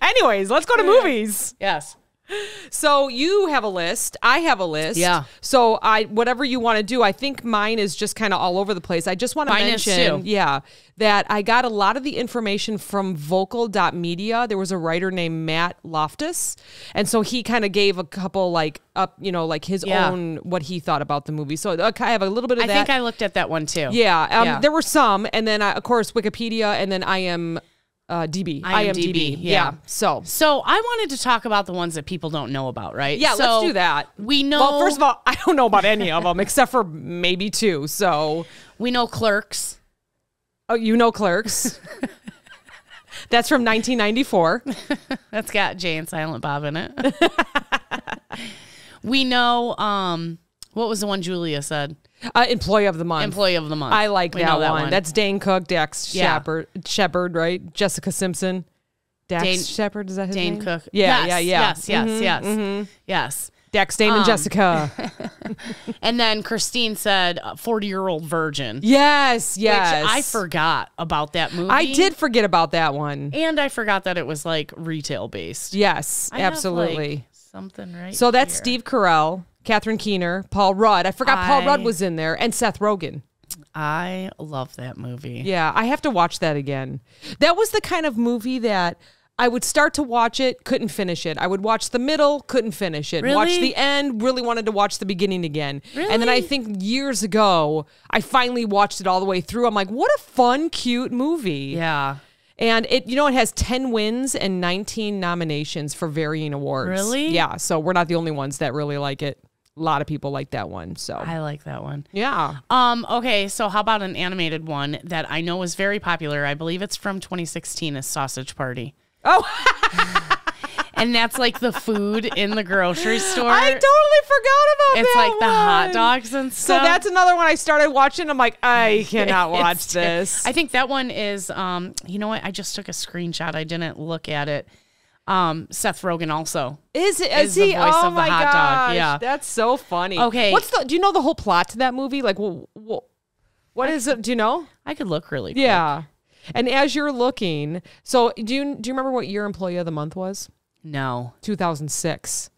Anyways, let's go to movies. Yes. So you have a list. I have a list. Yeah. So whatever you want to do, I think mine is just kind of all over the place. I just want to mention, that I got a lot of the information from ocal.media. There was a writer named Matt Loftus, and so he kind of gave a couple his own what he thought about the movie. So I have a little bit of that. I think I looked at that one too. Yeah. There were some, and then of course Wikipedia, and then IMDb. Yeah. So I wanted to talk about the ones that people don't know about, right? Yeah, let's do that. We know. Well, first of all, I don't know about any of them except for maybe 2. So we know Clerks. Oh, you know Clerks. That's from 1994. That's got Jay and Silent Bob in it. We know. What was the one Julia said? Employee of the Month. Employee of the Month. I like that one. That's Dane Cook, Dax Shepard, right? Jessica Simpson. Dax Shepard, is that his name? Dane Cook. Yeah. Yes. Yes. Dax, Dane, and Jessica. And then Christine said 40-year-old virgin. Yes. Which I forgot about that movie. I did forget about that one. And I forgot that it was like retail based. Yes, absolutely. Have, something right So that's here. Steve Carell, Catherine Keener, Paul Rudd. I forgot Paul Rudd was in there, and Seth Rogen. I love that movie. Yeah, I have to watch that again. That was the kind of movie that I would start to watch it, couldn't finish it. I would watch the middle, couldn't finish it. Really? Watch the end, really wanted to watch the beginning again. Really? And then I think years ago, I finally watched it all the way through. I'm like, what a fun, cute movie. Yeah. And it has 10 wins and 19 nominations for varying awards. Really? Yeah. So we're not the only ones that really like it. A lot of people like that one. So I like that one. Yeah. Okay, so how about an animated one that I know is very popular? I believe it's from 2016, is Sausage Party. Oh. And that's like the food in the grocery store. I totally forgot about that. It's like the one. hot dogs and stuff. So that's another one I started watching. I'm like, I cannot watch this. I think that one is, you know what? I just took a screenshot. I didn't look at it. Seth Rogen also. Is he? The voice of the hot dog. Yeah. That's so funny. Okay. Do you know the whole plot to that movie? Like, what is it? Do you know? I could look really quick. Yeah. And as you're looking, so do you remember what year Employee of the Month was? No. 2006.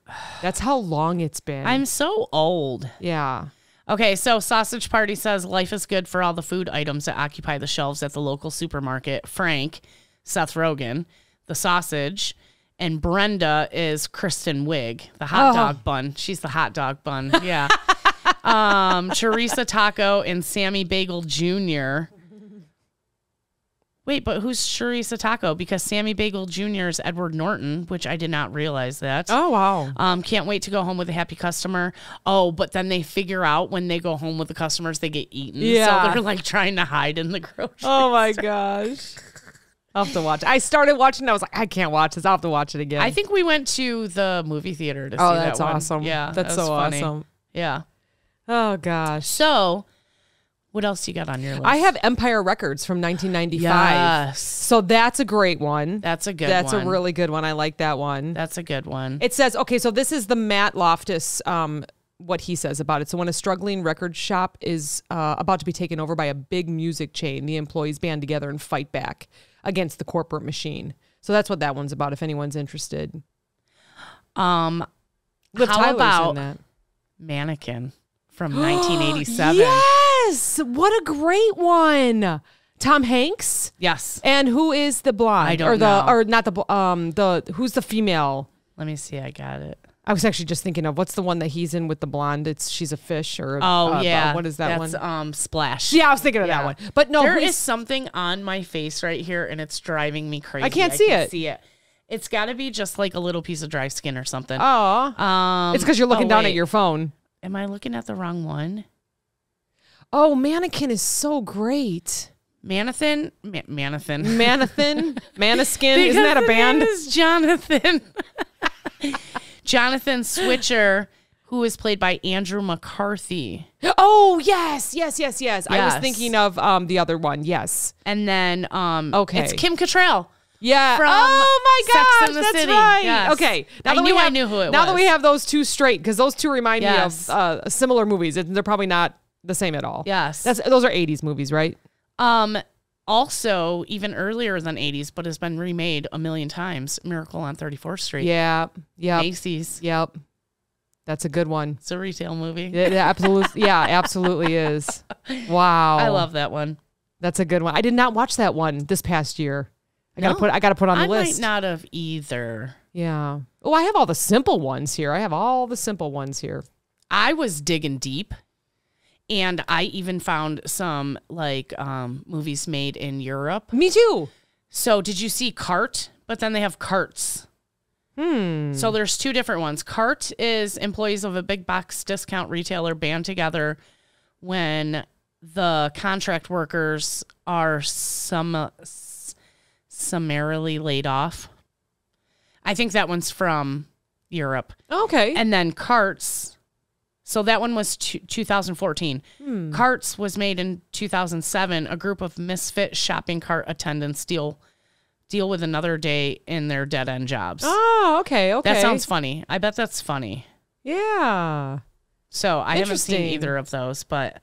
That's how long it's been. I'm so old. Yeah. Okay, so Sausage Party says life is good for all the food items that occupy the shelves at the local supermarket. Frank, Seth Rogen, the sausage, and Brenda is Kristen Wiig, the hot dog bun. She's the hot dog bun. Yeah. Teresa Taco and Sammy Bagel Jr. Wait, but who's Teresa Taco? Because Sammy Bagel Jr. is Edward Norton, which I did not realize that. Oh, wow. Can't wait to go home with a happy customer. Oh, but then they figure out when they go home with the customers, they get eaten. Yeah. So they're like trying to hide in the grocery Oh, my store. gosh. I'll have to watch it. I started watching it. I was like, I can't watch this. I'll have to watch it again. I think we went to the movie theater to see that one. Oh, that's awesome. Yeah. That's that was so funny. awesome. Yeah. Oh, gosh. So, what else you got on your list? I have Empire Records from 1995. Yes. So that's a great one. That's a good one. That's a really good one. I like that one. That's a good one. It says, okay, so this is the Matt Loftus, what he says about it. So when a struggling record shop is about to be taken over by a big music chain, the employees band together and fight back against the corporate machine. So that's what that one's about, if anyone's interested. Liv Tyler's how about in that. Mannequin from 1987? Yes! What a great one! Tom Hanks? Yes. And who is the blonde? I don't know. Or not who's the female? Let me see. I got it. I was actually just thinking of what's the one that he's in with the blonde? She's a fish or yeah. what is that one? That's Splash. Yeah, I was thinking of that one. But no, there is something on my face right here, and it's driving me crazy. I can't see it. It's got to be just like a little piece of dry skin or something. Oh, it's because you're looking down at your phone. Am I looking at the wrong one? Oh, Mannequin is so great. Mannequin? Maniskin? Isn't that a band? His name is Jonathan. Jonathan Switcher, who is played by Andrew McCarthy. Oh, yes. I was thinking of the other one. Yes. And then okay. It's Kim Cattrall. Yeah. From oh my Sex gosh, and the that's City. right. Yes. Okay. I knew who it was. Now that we have those two straight, because those two remind me of similar movies. They're probably not the same at all. Yes. Those are 80s movies, right? also even earlier than 80s, but has been remade a million times. Miracle on 34th Street. Yeah. Yep. Macy's. Yep. That's a good one. It's a retail movie. It absolutely, yeah, absolutely is. Wow. I love that one. That's a good one. I did not watch that one this past year. I gotta put on the list. I might not have either. Yeah. Oh, I have all the simple ones here. I was digging deep, and I even found some like movies made in Europe. Me too. So did you see Cart? But then they have Carts. So there's two different ones. Cart is employees of a big box discount retailer band together when the contract workers are summarily laid off. I think that one's from Europe. Okay. And then Carts. So that one was 2014. Carts was made in 2007. A group of misfit shopping cart attendants deal with another day in their dead-end jobs. Oh, okay. That sounds funny. I bet that's funny. Yeah. So I haven't seen either of those, but...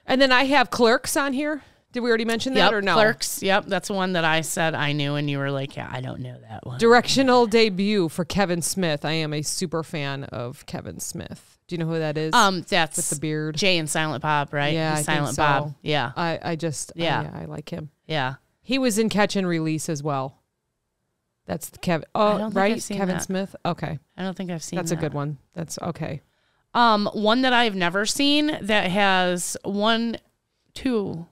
And then I have Clerks on here. Did we already mention that or no? Clerks. Yep, that's one that I said I knew, and you were like, yeah, I don't know that one. Directional debut for Kevin Smith. I am a super fan of Kevin Smith. Do you know who that is? That's with the beard. Jay and Silent Bob, right? Yeah, Silent think so. Bob. Yeah. I like him. Yeah. He was in Catch and Release as well. That's Kevin. Oh, right, Kevin Smith. Okay, I don't think I've seen. That's a good one. That's okay. One that I've never seen that has two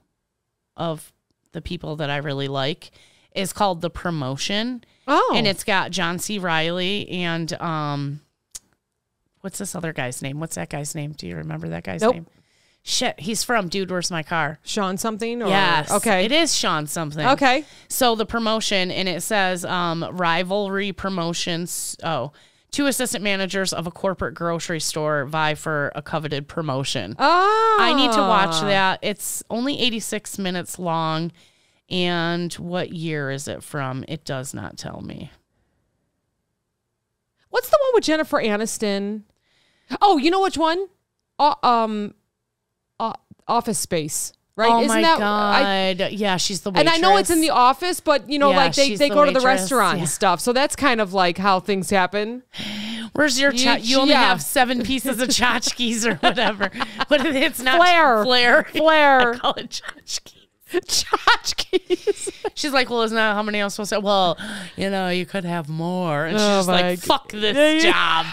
of the people that I really like is called The Promotion. Oh, and it's got John C. Reilly and what's this other guy's name? What's that guy's name? Do you remember that guy's name? Shit, he's from Dude, Where's My Car? Sean something? Or? Yes. Okay. It is Sean something. Okay. So The Promotion, and it says rivalry promotions. Oh, two assistant managers of a corporate grocery store vie for a coveted promotion. Oh. I need to watch that. It's only 86 minutes long. And what year is it from? It does not tell me. What's the one with Jennifer Aniston? Oh, you know which one? Office Space, right? Oh, isn't my God. Yeah, she's the waitress. And I know it's in the office, but, you know, like they go to the waitress. restaurant and stuff. So that's kind of like how things happen. Where's your you only have 7 pieces of tchotchkes or whatever. But it's not Flair. I call it tchotchkes. Tchotchkes. She's like, well, isn't that how many I'm supposed to say? Well, you know, you could have more. And she's just like, fuck this job.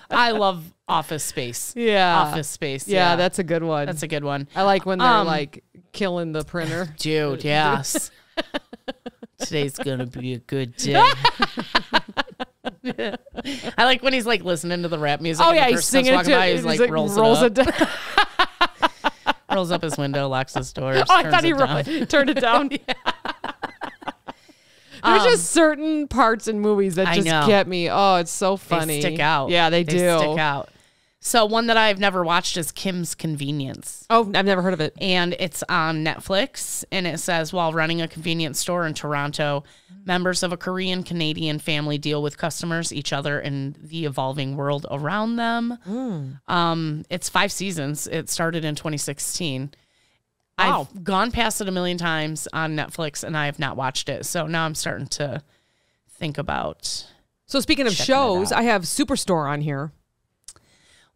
I love Office Space. Yeah. Office Space. Yeah, that's a good one. That's a good one. I like when they're like killing the printer. Dude, yes. Today's going to be a good day. I like when he's like listening to the rap music. Oh, yeah, he's singing it to he's like rolls it up. Rolls up his window, locks his door. Oh, I thought he turned it down. There's just certain parts in movies that just get me. Oh, it's so funny. They stick out. Yeah, they do. Stick out. So one that I've never watched is Kim's Convenience. Oh, I've never heard of it. And it's on Netflix. And it says, while running a convenience store in Toronto, members of a Korean-Canadian family deal with customers, each other, and the evolving world around them. It's 5 seasons. It started in 2016. Wow. I've gone past it a million times on Netflix, and I have not watched it. So now I'm starting to think about. So speaking of shows, I have Superstore on here.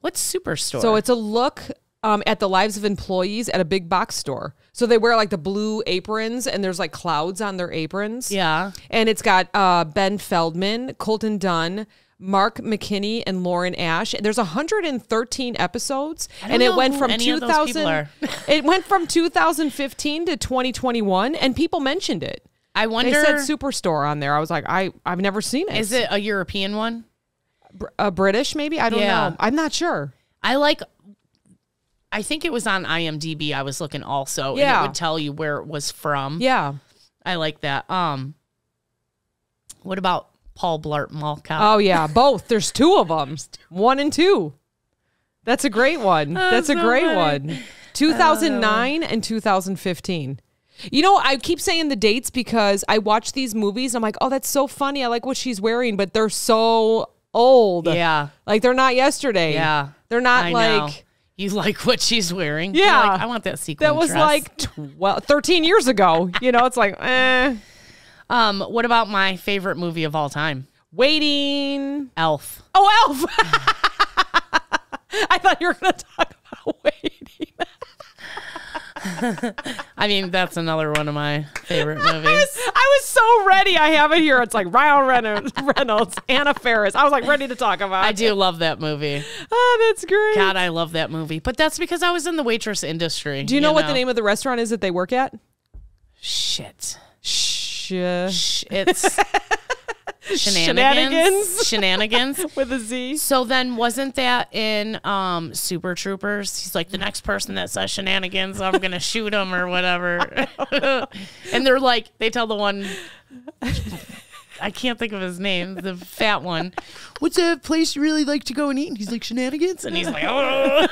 What's Superstore? So it's a look at the lives of employees at a big box store. So they wear like the blue aprons, and there's like clouds on their aprons. Yeah. And it's got Ben Feldman, Colton Dunn, Mark McKinney, and Lauren Ash. There's 113 episodes, and it went from 2000. It went from 2015 to 2021, and people mentioned it. I wonder. They said Superstore on there. I was like, I've never seen it. Is it a European one? British, maybe? I don't know. I'm not sure. I think it was on IMDb. I was looking also, and it would tell you where it was from. Yeah. I like that. What about Paul Blart Mall Cop? Oh, yeah. Both. There's 2 of them. 1 and 2. That's a great one. That's a great one. 2009 and 2015. You know, I keep saying the dates because I watch these movies. I'm like, oh, that's so funny. I like what she's wearing, but they're so old. Yeah. Like they're not yesterday. Yeah. They're not like, You like what she's wearing? Yeah. Like, I want that sequin That was dress. 13 years ago. You know, it's like, What about my favorite movie of all time? Waiting. Elf. Oh, Elf. I thought you were going to talk about Waiting. I mean, that's another one of my favorite movies. I was so ready. I have it here. It's like Ryan Reynolds, Anna Faris. I was like ready to talk about it. I do love that movie. Oh, that's great. God, I love that movie. But that's because I was in the waitress industry. Do you know what the name of the restaurant is that they work at? Shit. It's Shenanigans with a Z. So then wasn't that in Super Troopers? He's like, the next person that says shenanigans, I'm going to shoot him or whatever. And they're like, they tell the one, I can't think of his name, the fat one, what's a place you really like to go and eat? And he's like, shenanigans? And he's like, oh.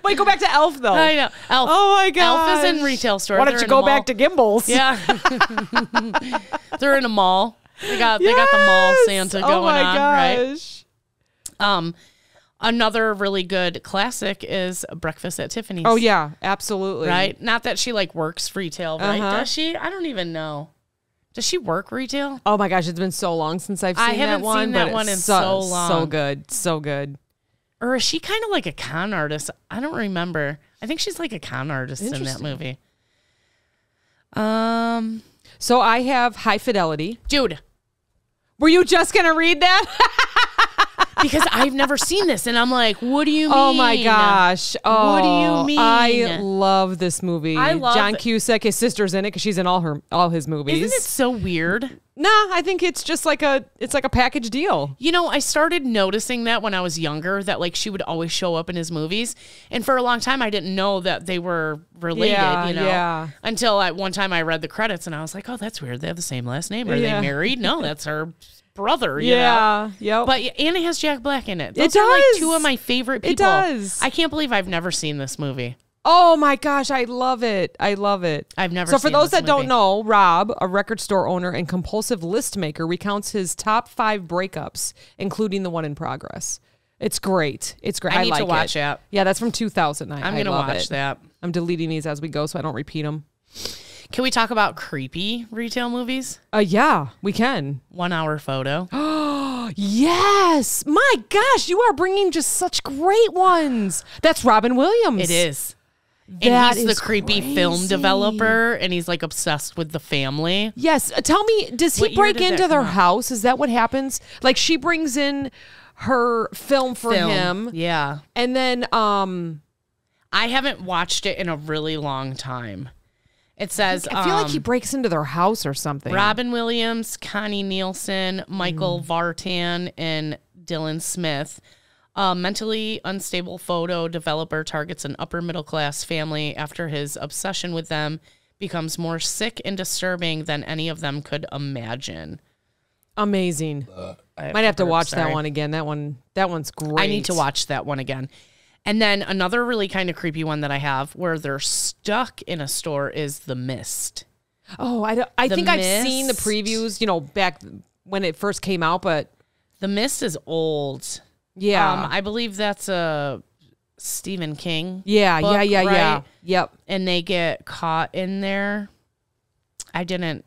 Wait, go back to Elf, though. I know. Elf. Oh, my God. Elf is in retail stores. Why don't you go back to Gimbals? Yeah. They're in a mall. They got the mall Santa going on, gosh. right? Another really good classic is Breakfast at Tiffany's. Oh, yeah, absolutely. Right? Not that she like works retail, right? Does she? I don't even know. Does she work retail? Oh, my gosh. It's been so long since I've seen that one. I haven't seen that one in so long. So good. So good. Or is she kind of like a con artist? I don't remember. I think she's like a con artist in that movie. So I have High Fidelity. Dude. Were you just going to read that? Because I've never seen this. And I'm like, what do you mean? Oh, my gosh. Oh, what do you mean? I love this movie. I love John Cusack, his sister's in it because she's in all his movies. Isn't it so weird? Nah, I think it's just like a package deal. You know, I started noticing that when I was younger, that like she would always show up in his movies. And for a long time, I didn't know that they were related, you know? Yeah. Until one time I read the credits and I was like, oh, that's weird. They have the same last name. Are they married? No, that's her brother. You know? Yep. But and it has Jack Black in it. Those it are like does. two of my favorite people. It does. I can't believe I've never seen this movie. Oh my gosh, I love it. I love it. I've never So seen for those this that don't movie. know, Rob, a record store owner and compulsive list maker, recounts his top 5 breakups, including the one in progress. It's great. It's great. I need like to watch it. that. Yeah, that's from 2009. I'm going to watch that. I'm deleting these as we go so I don't repeat them. Can we talk about creepy retail movies? Yeah, we can. 1 Hour Photo. Yes. My gosh, you are bringing just such great ones. That's Robin Williams. It is. That and he's the is creepy crazy. film developer, and he's like obsessed with the family. Yes. Tell me, does he What year break did that into come their out? house? Is that what happens? Like she brings in her film for him. Yeah. And then I haven't watched it in a really long time. It says I feel like he breaks into their house or something. Robin Williams, Connie Nielsen, Michael Vartan, and Dylan Smith. A mentally unstable photo developer targets an upper middle class family after his obsession with them becomes more sick and disturbing than any of them could imagine. Amazing. Might have to watch that one again. That one's great. I need to watch that one again. And then another really kind of creepy one that I have where they're stuck in a store is The Mist. Oh, I think I've seen the previews, you know, back when it first came out, but The Mist is old. yeah. I believe that's a Stephen King. Yeah. Right? Yep. And they get caught in there. I didn't.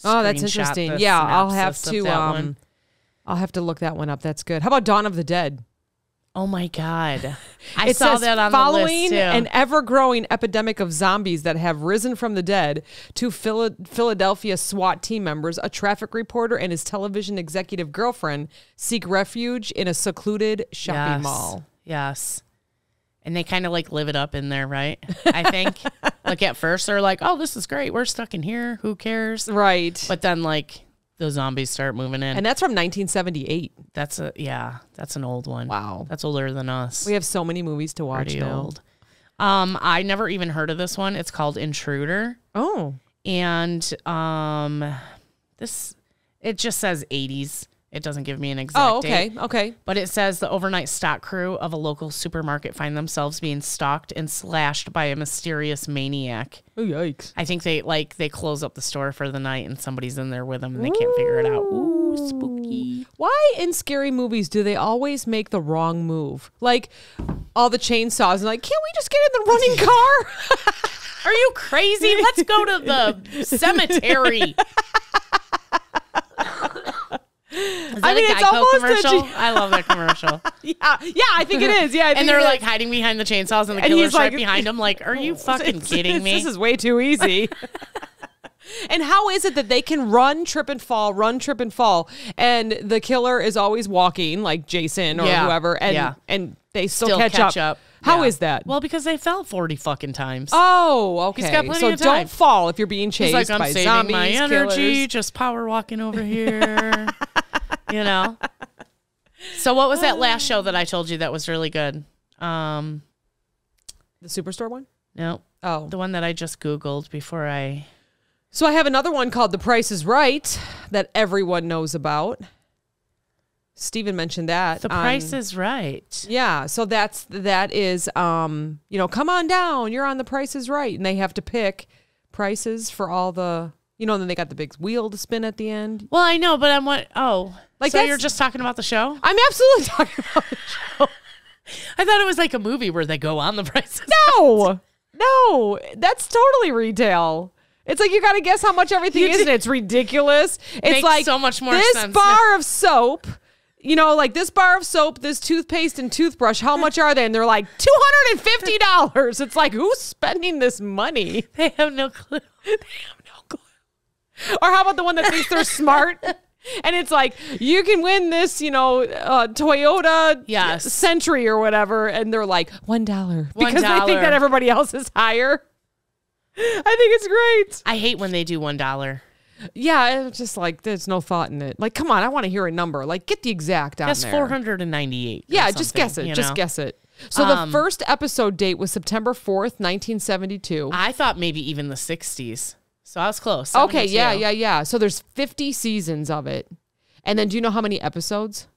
Oh, that's screenshot interesting. the Yeah, I'll have synopsis of that one. I'll have to look that one up. That's good. How about Dawn of the Dead? Oh my God. I It saw says, that on following the list too. an ever-growing epidemic of zombies that have risen from the dead, two Philadelphia SWAT team members, a traffic reporter, and his television executive girlfriend seek refuge in a secluded shopping mall. Yes. And they kind of like live it up in there, right? I think. Like at first they're like, oh, this is great. We're stuck in here. Who cares? Right. But then like the zombies start moving in. And that's from 1978. That's an old one. Wow. That's older than us. We have so many movies to watch Pretty now. old. I never even heard of this one. It's called Intruder. Oh. And it just says 80s. It doesn't give me an exact date. Okay. But it says the overnight stock crew of a local supermarket find themselves being stalked and slashed by a mysterious maniac. Oh, yikes. I think they close up the store for the night and somebody's in there with them and they can't figure it out. Ooh, Ooh, spooky. Why in scary movies do they always make the wrong move? Like all the chainsaws and like, can't we just get in the running car? Are you crazy? Let's go to the cemetery. Is that a Geico commercial? I love that commercial. Yeah, I think it is. Yeah, and they're like hiding behind the chainsaws, and the killer's right behind them. Like, are you fucking kidding me? This is way too easy. And how is it that they can run, trip, and fall, and the killer is always walking, like Jason or whoever, and they still catch up? How is that? Well, because they fell 40 fucking times. Oh, okay. He's got plenty so of time. Don't fall if you're being chased He's like, by I'm saving zombies, my energy, killers. just power walking over here. You know? So what was that last show that I told you that was really good? The Superstore one? No. Oh. The one that I just Googled before I... So I have another one called The Price is Right that everyone knows about. Steven mentioned that. The Price is Right. Yeah. So that is, come on down. You're on The Price is Right. And they have to pick prices for all the, and then they got the big wheel to spin at the end. Well, I know, but so you're just talking about the show? I'm absolutely talking about the show. I thought it was like a movie where they go on The Price is Right. No, that's totally retail. It's like you got to guess how much everything is, and it's ridiculous. It's Makes like so much more this sense bar of soap, like this bar of soap, this toothpaste and toothbrush, how much are they? And they're like $250. It's like, who's spending this money? They have no clue. Or how about the one that thinks they're smart? And it's like, you can win this, Toyota Century or whatever. And they're like, $1. Because they think that everybody else is higher. I think it's great. I hate when they do $1. Yeah, it's just like there's no thought in it. Like, come on, I want to hear a number. Like, get the exact on there. That's 498. Yeah, just guess it. Just guess it. So the first episode date was September 4th, 1972. I thought maybe even the 60s. So I was close. 72. Okay, yeah. So there's 50 seasons of it. And then do you know how many episodes?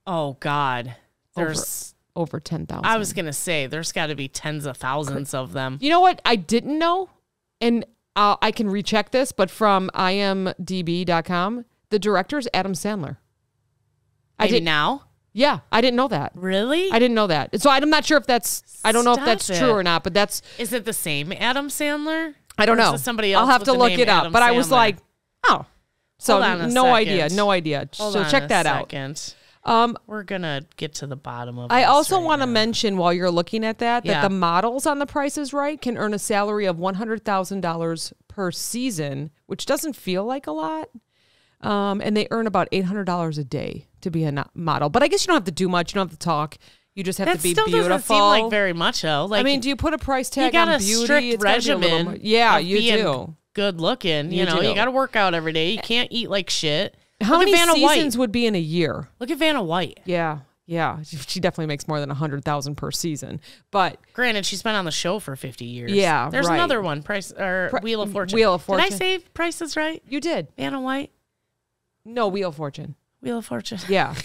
Oh, God. There's... Over 10,000. I was going to say, there's got to be tens of thousands of them. You know what? I didn't know, and I can recheck this, but from imdb.com, the director is Adam Sandler. Now? Yeah, I didn't know that. Really? I didn't know that. So I'm not sure if I don't know if that's true or not, but that's... Is it the same Adam Sandler? I don't know. Somebody else I'll have to look it up, but I was like, oh. So no idea. So check that out. We're going to get to the bottom of I also want to mention while you're looking at that the models on The Price is Right can earn a salary of $100,000 per season, which doesn't feel like a lot. And they earn about $800 a day to be a model. But I guess you don't have to do much. You don't have to talk. You just have to be beautiful. That still doesn't seem like very much, though. Like, do you put a price tag on beauty? You got a strict regimen. Yeah, you do. Good looking. You got to work out every day. You can't eat like shit. How many seasons would be in a year? Look at Vanna White. Yeah. She definitely makes more than $100,000 per season. But granted, she's been on the show for 50 years. Yeah, there's another one, Wheel of Fortune. Wheel of Fortune. Did I say Price is Right? You did. Vanna White. No, Wheel of Fortune. Wheel of Fortune. Yeah.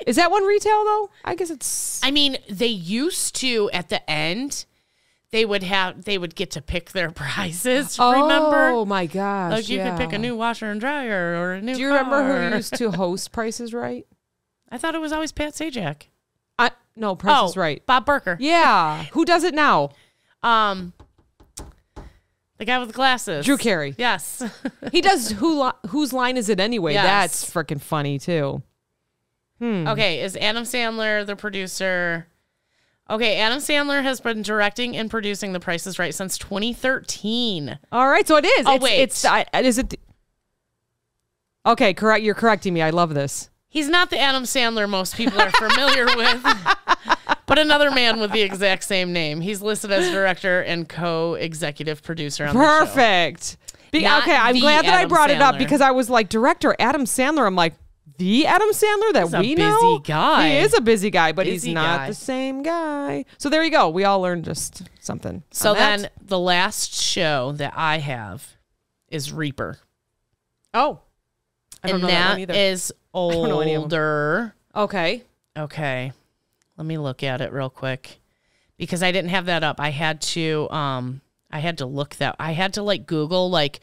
Is that one retail though? I guess it's. I mean, they used to at the end. They would get to pick their prizes. Remember? Oh my gosh! Like you could pick a new washer and dryer or a new. Do you remember who used to host Prices Right? I thought it was always Pat Sajak. No, Price is Right. Bob Barker. Yeah. Who does it now? The guy with the glasses. Drew Carey. Yes. He does Whose Line Is It Anyway? Yes. That's freaking funny too. Okay, is Adam Sandler the producer? Okay, Adam Sandler has been directing and producing The Price is Right since 2013. All right, so it is. Oh, wait. Is it? Okay, correct. You're correcting me. I love this. He's not the Adam Sandler most people are familiar with, but another man with the exact same name. He's listed as director and co-executive producer on the show. Perfect. Okay, I'm glad that I brought it up because I was like, director Adam Sandler. I'm like, the Adam Sandler that we know? He's a busy guy. He is a busy guy, but he's not the same guy. So there you go. We all learned just something. So then the last show that I have is Reaper. Oh. I don't know that one either. Is older. Okay. Let me look at it real quick because I didn't have that up. I had to I had to like Google like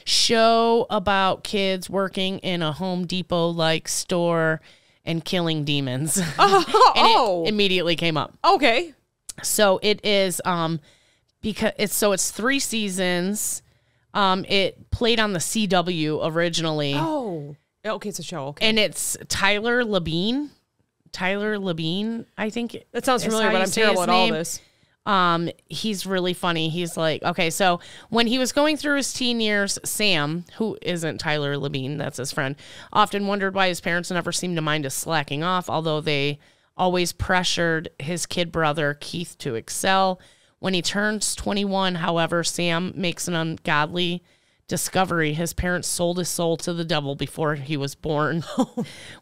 show about kids working in a Home Depot like store and killing demons. And it immediately came up. Okay. So it is because it's 3 seasons. It played on the CW originally. Oh. Okay, it's a show. Okay. And it's Tyler Labine. I think. That sounds familiar, but I'm terrible at all this. He's really funny. He's like, okay, so when he was going through his teen years, Sam, who isn't Tyler Labine, that's his friend, often wondered why his parents never seemed to mind his slacking off, although they always pressured his kid brother, Keith, to excel. When he turns 21, however, Sam makes an ungodly discovery. His parents sold his soul to the devil before he was born.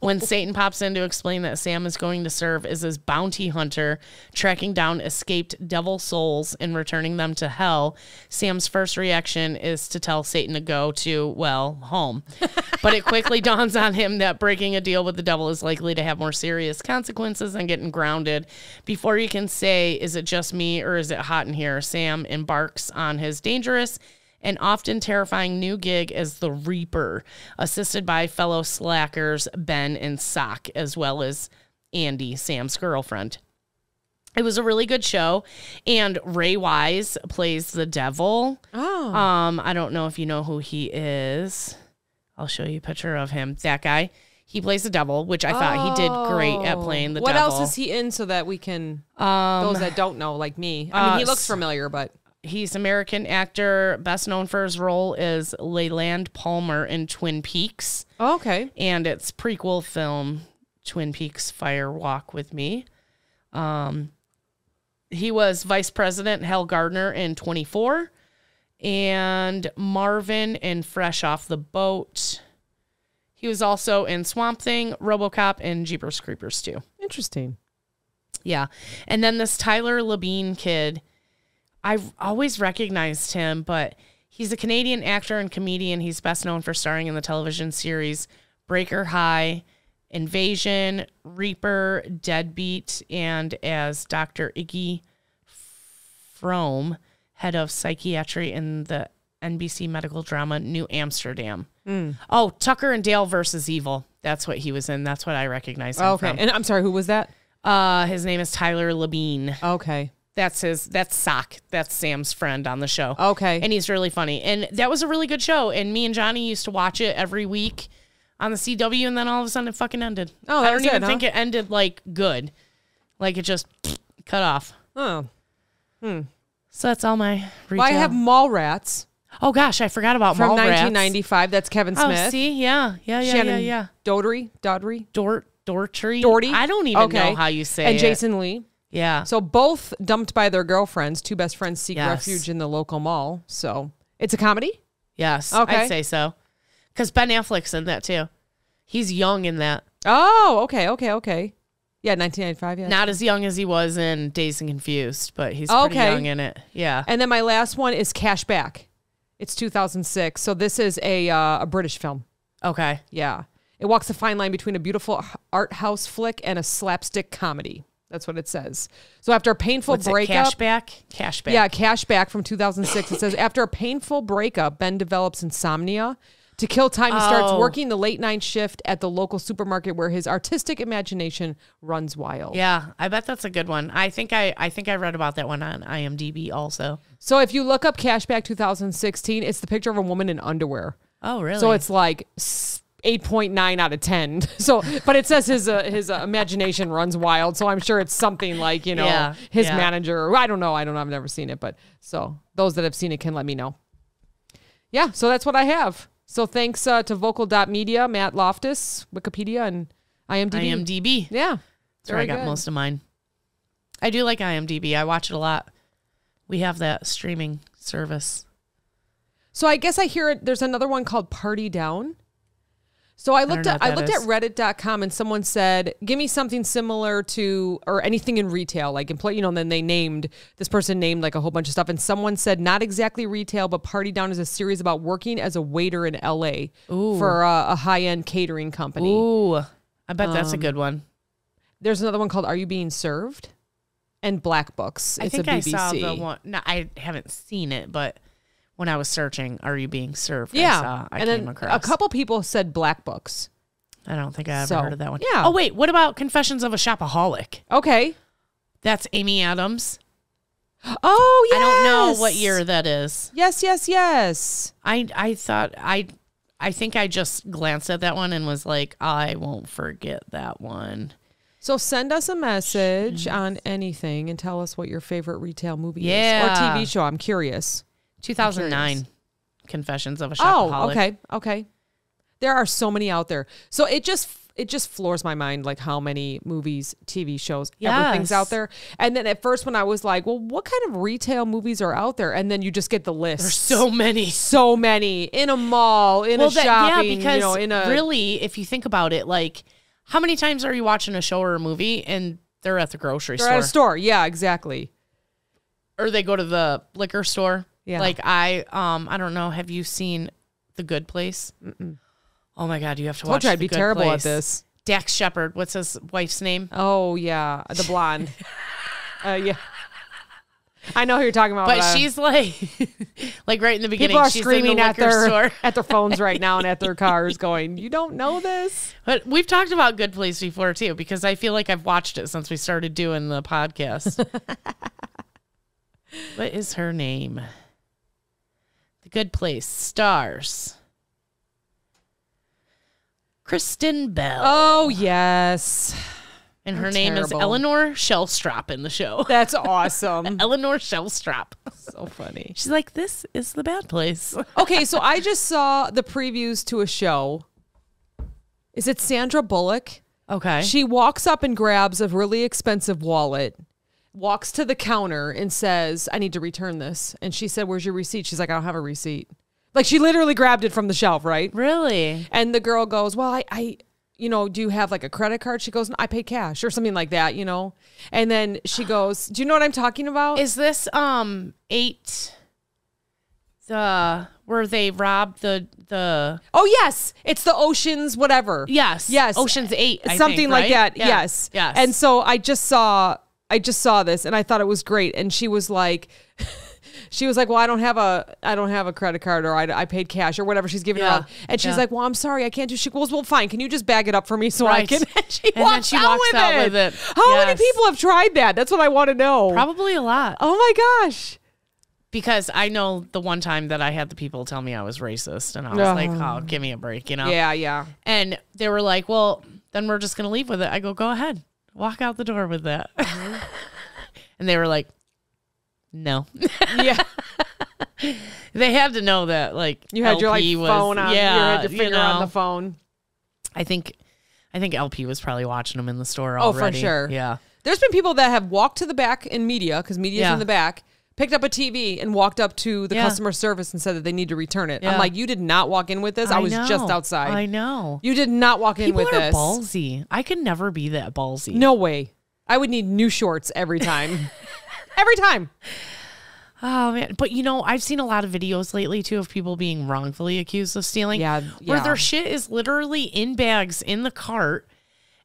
When Satan pops in to explain that Sam is going to serve as his bounty hunter, tracking down escaped devil souls and returning them to hell, Sam's first reaction is to tell Satan to go to, well, home. But it quickly dawns on him that breaking a deal with the devil is likely to have more serious consequences than getting grounded. Before you can say, is it just me or is it hot in here, Sam embarks on his dangerous an often terrifying new gig as the Reaper, assisted by fellow slackers Ben and Sock, as well as Andy, Sam's girlfriend. It was a really good show, and Ray Wise plays the devil. Oh. I don't know if you know who he is. I'll show you a picture of him. That guy. He plays the devil, which I thought he did great at playing the devil. What else is he in so that we can, those that don't know, like me. I mean, he looks familiar, but... He's American actor, best known for his role as Leland Palmer in Twin Peaks. Oh, okay. And its prequel film, Twin Peaks Fire Walk with Me. He was Vice President Hal Gardner in 24. And Marvin in Fresh Off the Boat. He was also in Swamp Thing, RoboCop, and Jeepers Creepers too. Interesting. Yeah. And then this Tyler Labine kid... I've always recognized him, but he's a Canadian actor and comedian. He's best known for starring in the television series Breaker High, Invasion, Reaper, Deadbeat, and as Dr. Iggy Frome, head of psychiatry in the NBC medical drama New Amsterdam. Oh, Tucker and Dale versus Evil. That's what he was in. That's what I recognize him from. And I'm sorry, who was that? His name is Tyler Labine. Okay. That's Sock. That's Sam's friend on the show. Okay. And he's really funny. And that was a really good show. And me and Johnny used to watch it every week on the CW, and then all of a sudden it fucking ended. Oh, I don't even think it ended, like, good. Like, it just cut off. Oh. So that's all my retail. Well, I have Mallrats. Oh, gosh, I forgot about From Mallrats. 1995. That's Kevin Smith. Oh, see? Yeah. Shannon Doherty. Doherty? I don't even know how you say it. And Jason Lee. Yeah. So both dumped by their girlfriends. Two best friends seek Yes. refuge in the local mall. So it's a comedy? Yes. Okay. I'd say so. Because Ben Affleck's in that too. He's young in that. Oh, okay. Yeah, 1995, yeah. Not as young as he was in Dazed and Confused, but he's pretty young in it. Yeah. And then my last one is Cashback. It's 2006. So this is a British film. Okay. Yeah. It walks a fine line between a beautiful art house flick and a slapstick comedy. That's what it says. So after a painful breakup... Cashback. Yeah, Cashback from 2006. It says, after a painful breakup, Ben develops insomnia. To kill time, he starts working the late night shift at the local supermarket where his artistic imagination runs wild. Yeah, I bet that's a good one. I think I read about that one on IMDb also. So if you look up Cashback 2016, it's the picture of a woman in underwear. Oh, really? So it's like 8.9 out of 10. So, but it says his imagination runs wild. So I'm sure it's something like, his manager. Or I don't know. I've never seen it. But so those that have seen it can let me know. Yeah. So that's what I have. So thanks to vocal.media, Matt Loftus, Wikipedia, and IMDb. Yeah. That's where I got most of mine. I do like IMDb. I watch it a lot. We have that streaming service. So I guess I hear there's another one called Party Down. So I looked at reddit.com and someone said, give me something similar to, or anything in retail, like employee, and then this person named like a whole bunch of stuff. And someone said, not exactly retail, but Party Down is a series about working as a waiter in LA for a high-end catering company. Ooh, I bet that's a good one. There's another one called Are You Being Served? and Black Books. It's I think a BBC. I saw the one. No, I haven't seen it, but when I was searching, Are You Being Served? Yeah. I and came then across. a couple people said Black Books. I don't think I ever heard of that one. Yeah. Oh, wait. What about Confessions of a Shopaholic? Okay. That's Amy Adams. Oh, yes. I don't know what year that is. Yes. I think I just glanced at that one and was like, I won't forget that one. So send us a message on anything and tell us what your favorite retail movie is. Yeah. Or TV show. I'm curious. 2009. Confessions of a Shopaholic. Oh, okay. There are so many out there. So it just floors my mind, like how many movies, TV shows, everything's out there. And then at first when I was like, well, what kind of retail movies are out there? And then you just get the list. There's so many. So many. In a mall, in a shopping, yeah, because in really, if you think about it, like, how many times are you watching a show or a movie and they're at the grocery store? They're at a store. Yeah, exactly. Or they go to the liquor store. Yeah. Like I don't know. Have you seen The Good Place? Mm-mm. Oh my God, you have to watch. I'd be terrible at this. Dax Shepard. What's his wife's name? Oh yeah, the blonde. Yeah, I know who you're talking about. But she's like right in the beginning. People are she's screaming in the at store. their phones right now and at their cars, going, "You don't know this." But we've talked about Good Place before too, because I feel like I've watched it since we started doing the podcast. What is her name? The Good Place stars Kristen Bell. Oh yes, and her name is Eleanor Shellstrop in the show. That's awesome. Eleanor Shellstrop. So funny. She's like, this is the bad place. Okay, so I just saw the previews to a show. Is it Sandra Bullock? Okay. She walks up and grabs a really expensive wallet, walks to the counter and says, I need to return this. And she said, where's your receipt? She's like, I don't have a receipt. Like, she literally grabbed it from the shelf, right? Really? And the girl goes, well, I do you have like a credit card? She goes, no, I pay cash or something like that, And then she goes, do you know what I'm talking about? Is this where they robbed the Oh, yes. It's the Ocean's whatever. Yes. Ocean's 8, I something think, like right? that. Yeah. Yes. And so I just saw this and I thought it was great. And she was like, well, I don't have a credit card, or I paid cash or whatever she's giving her out. And she's like, well, I'm sorry, I can't do. She goes, well, fine. Can you just bag it up for me so I can? And she walks out with it. How many people have tried that? That's what I want to know. Probably a lot. Oh my gosh. Because I know the one time that I had the people tell me I was racist, and I was like, oh, give me a break, Yeah. And they were like, well, then we're just going to leave with it. I go ahead. Walk out the door with that. Mm-hmm. And they were like, no. Yeah. They had to know that, like, you had LP your phone on. Yeah, you had your finger on the phone. I think LP was probably watching them in the store already. Oh, for sure. Yeah. There's been people that have walked to the back in media, because media's in the back, picked up a TV and walked up to the customer service and said that they need to return it. Yeah. I'm like, you did not walk in with this. I was just outside. I know. You did not walk in with this. People are ballsy. I could never be that ballsy. No way. I would need new shorts every time. Every time. Oh, man. But, I've seen a lot of videos lately, too, of people being wrongfully accused of stealing. Yeah. Where their shit is literally in bags in the cart,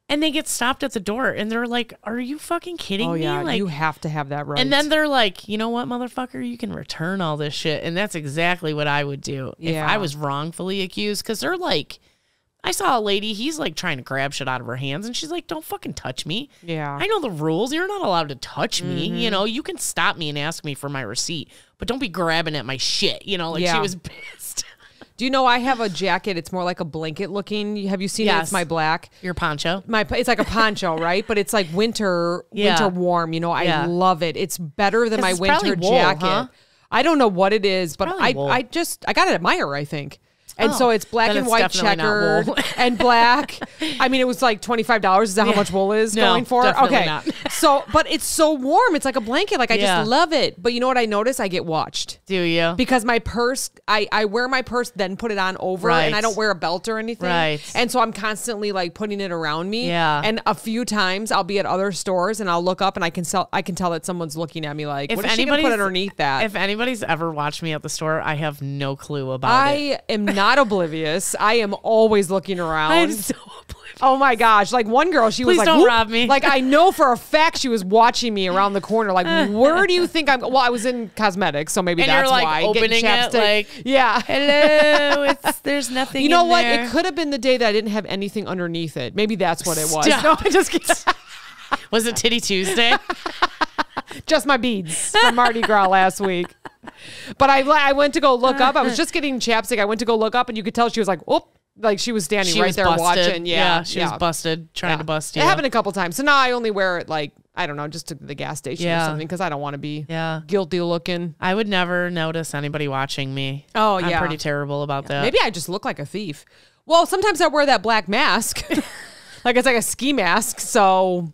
and they get stopped at the door, and they're like, are you fucking kidding me? Yeah, like, you have to have that right. And then they're like, you know what, motherfucker? You can return all this shit. And that's exactly what I would do if I was wrongfully accused. Because they're like, I saw a lady, he's like trying to grab shit out of her hands, and she's like, don't fucking touch me. Yeah. I know the rules. You're not allowed to touch me. You can stop me and ask me for my receipt, but don't be grabbing at my shit. She was pissed. Do you know I have a jacket? It's more like a blanket looking. Have you seen it? It's my black. Your poncho? It's like a poncho, right? But it's like winter warm. I love it. It's better than my winter jacket. Huh? I don't know what it is, but I got it at Meijer, I think. And so it's black and white checkered and black. I mean, it was like $25. Is that how much wool is going for? Definitely not. So, but it's so warm. It's like a blanket. Like, I just love it. But you know what I notice? I get watched. Do you? Because my purse, I wear my purse, then put it on over, and I don't wear a belt or anything. Right. And so I'm constantly like putting it around me. Yeah. And a few times I'll be at other stores and I'll look up and I can tell that someone's looking at me like, what is she going to put underneath that? If anybody's ever watched me at the store, I have no clue about it. I am not oblivious. I am always looking around. I'm so oblivious. Oh my gosh. Like one girl, she was Please like, don't rob me. Like I know for a fact she was watching me around the corner. Like, where do you think I'm? Well, I was in cosmetics, so maybe and that's you're like why. opening it like, yeah. Hello, there's nothing You know in what? there. It could have been the day that I didn't have anything underneath it. Maybe that's what it was. Stop. No, I just kidding. Was it Titty Tuesday? Just my beads from Mardi Gras last week. But I went to go look up. I was just getting chapstick. I went to go look up, and you could tell she was like, oh, like she was standing right there busted. watching. Yeah, she was busted trying to bust you. It happened a couple times. So now I only wear it like, I don't know, just to the gas station or something because I don't want to be guilty looking. I would never notice anybody watching me. Oh, yeah. I'm pretty terrible about that. Maybe I just look like a thief. Well, sometimes I wear that black mask. Like it's like a ski mask. So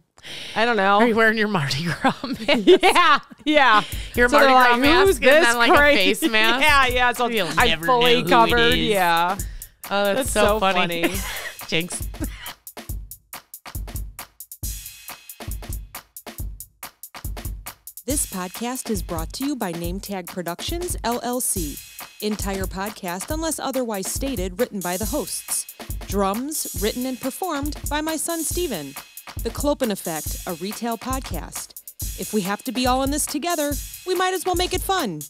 I don't know. Are you wearing your Mardi Gras mask? Yeah. Your Mardi Gras mask who's and this then like a face mask? Yeah. So You'll I'm never fully know who covered. it is. Yeah. Oh, that's so funny. Jinx. This podcast is brought to you by Nametag Productions, LLC. Entire podcast, unless otherwise stated, written by the hosts. Drums, written and performed by my son, Steven. The Clopen Effect, a retail podcast. If we have to be all in this together, we might as well make it fun.